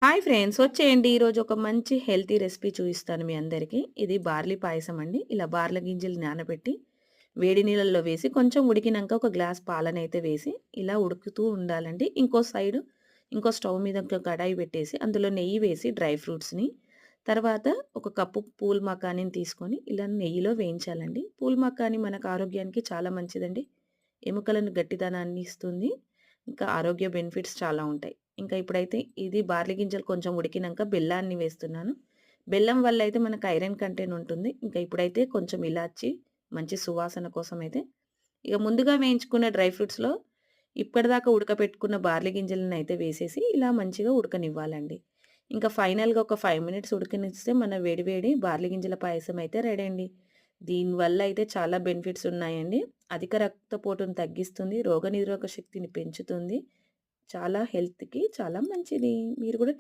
Hi friends వచ్చేయండి. ఈరోజు ఒక మంచి హెల్తీ రెసిపీ చూపిస్తాను మీ అందరికీ. ఇది బార్లీ పాయసం అండి. ఇలా బార్ల గింజలు నానబెట్టి వేడి నీళ్ళల్లో వేసి కొంచెం ఉడికినాక ఒక గ్లాస్ పాలనైతే వేసి ఇలా ఉడుకుతూ ఉండాలండి. ఇంకో స్టవ్ మీద ఒక కడాయి పెట్టేసి అందులో నెయ్యి వేసి డ్రై ఫ్రూట్స్‌ని తర్వాత ఒక కప్పు పూల్ మకానీని తీసుకొని ఇలా నెయ్యిలో వేయించాలండి. పూల్ మకానీ మనకు ఆరోగ్యానికి చాలా మంచిదండి. ఎముకలను గట్టిదనాన్ని ఇస్తుంది. ఇంకా ఆరోగ్య బెనిఫిట్స్ చాలా ఉంటాయి. ఇంకా ఇప్పుడైతే ఇది బార్లీ గింజలు కొంచెం ఉడికినంక బెల్లాన్ని వేస్తున్నాను. బెల్లం వల్ల అయితే మనకు ఐరన్ కంటెంట్ ఉంటుంది. ఇంకా ఇప్పుడైతే కొంచెం ఇలాచి మంచి సువాసన కోసమైతే ఇక ముందుగా వేయించుకున్న డ్రై ఫ్రూట్స్‌లో ఇప్పటిదాకా ఉడకపెట్టుకున్న బార్లీ గింజలనైతే వేసేసి ఇలా మంచిగా ఉడకనివ్వాలండి. ఇంకా ఫైనల్‌గా ఒక 5 మినిట్స్ ఉడకనిస్తే మన వేడి వేడి బార్లీ గింజల పాయసం అయితే రెడీ అండి. దీనివల్ల అయితే చాలా బెనిఫిట్స్ ఉన్నాయండి. అధిక రక్తపోటును తగ్గిస్తుంది. రోగనిరోధక శక్తిని పెంచుతుంది. చాలా హెల్త్‌కి చాలా మంచిది. మీరు కూడా